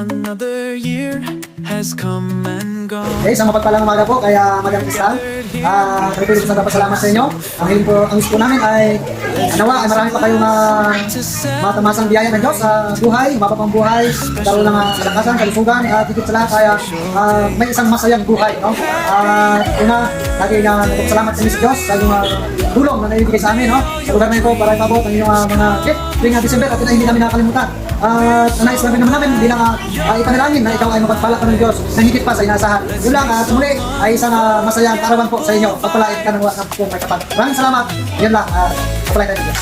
Another year has come and gone. Okay, isang mapagpalang umaga po, kaya Madam Crystal. Kami po sa pasalamat sa inyo. Ang wish po namin ay nawa ay marami pa kayong matamasang biyaya ng Diyos sa buhay, mapapang buhay, karoon ng kalakasan, kalusugan, at higit sa lahat kaya may isang masayang buhay. No? Una, lagi na salamat sa inyo sa Diyos sa inyong tulong na naibigay sa amin. No? Sa lugar na ito, para ipabot ang inyong mga gift tuwing December at hindi namin nakakalimutan. Nais namin naman bilang ipanalangin na ikaw ay mapagpala ka ng Diyos na higit pa sa inaasahan. Yun lang, muli ay isang masayang karawan po sa inyo. Pagpalain ka ng kung may kapal. Maraming salamat. Yun lang, pagpalain ka ng Diyos.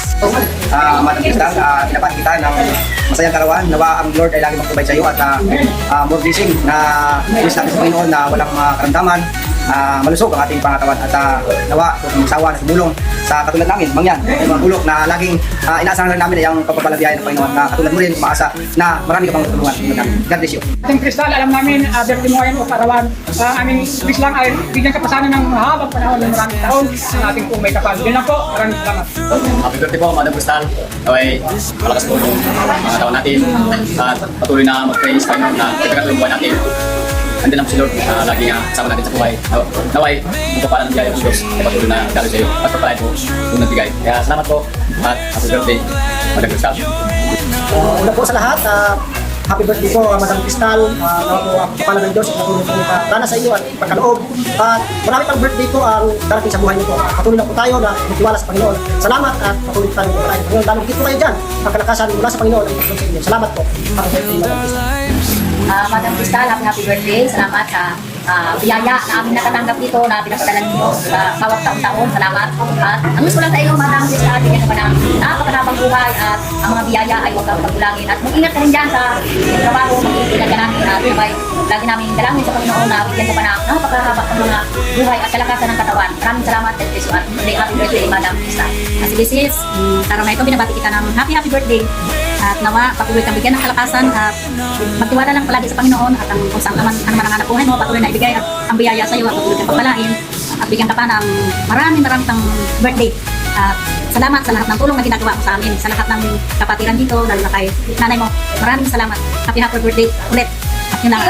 Madam Crystal, pinapahan kita ng masayang karawan. Nawa ang Lord ay lagi mag-provide sa iyo at more blessing na wish natin sa Panginoon na walang karamdaman. Malusog ang ating pangatawan at nawa magsawa na tumulong sa katulad namin, mangyan, mga bulok na laging inaasahan lang namin ay ang pagpapalagay ng Panginoon na katulad mo rin, maasa na marami ka pang tutulungan. God bless you. Ating Crystal, alam namin, birthday mo ngayon o karawan. Aming wish lang ay bigyan ka pa sana ng mahabang panahon ng maraming taon ang ating kung may kapal. Yun lang po, maraming salamat. Happy birthday po, Madam Crystal. Naway, malakas po yung mga taon natin at patuloy na mag-praise kayo na ipagkatulong buhay natin. Andun lang si Lord, lagi nga kasama natin sa buhay. Naway, magpapala ng biyaya ng Diyos ay patuloy na dalo sa iyo at papalain po yung nagbigay. Kaya salamat po at happy birthday, Madam Crystal. Una po sa lahat, happy birthday po, Madam Crystal. Nawa po ang kapala ng Diyos at patuloy po rana sa iyo at pagkaloob. At marami pang birthday po ang darating sa buhay niyo po. Patuloy lang po tayo na magtiwala sa Panginoon. Salamat at patuloy tayo po tayo. Panginoon, lalong dito kayo dyan. Ang kalakasan mula sa Panginoon ay pagkakas sa inyo. Salamat po. Happy birthday, Madam Crystal. Madam Crystal, happy birthday. Salamat sa biyaya na aming natatanggap dito na pinapadalan niyo sa bawat taon-taon. Salamat. At ang gusto lang sa iyo, Madam Crystal, bigyan ka ng napakatabang buhay at ang mga biyaya ay huwag kang pagulangin. At mag-ingat ka rin dyan sa trabaho, mag-iingat ka namin at lagi namin dalangin sa Panginoon na bigyan ka pa ng napakahaba ng mga buhay at kalakasan ng katawan. Maraming salamat at Kristo at happy birthday, Madam Crystal. Kasi this is, araw na ito, binabati kita ng happy birthday. At nawa, patuloy kang bigyan ng kalakasan at magtiwala lang palagi sa Panginoon at ang kung saan naman ang anak buhay mo, patuloy na ibigay at ang biyaya sa iyo at patuloy kang pagpalain at bigyan ka pa ng maraming pang birthday. At salamat sa lahat ng tulong na ginagawa mo sa amin, sa lahat ng kapatiran dito, lalo na kay nanay mo. Maraming salamat. Happy birthday ulit. At yun lang.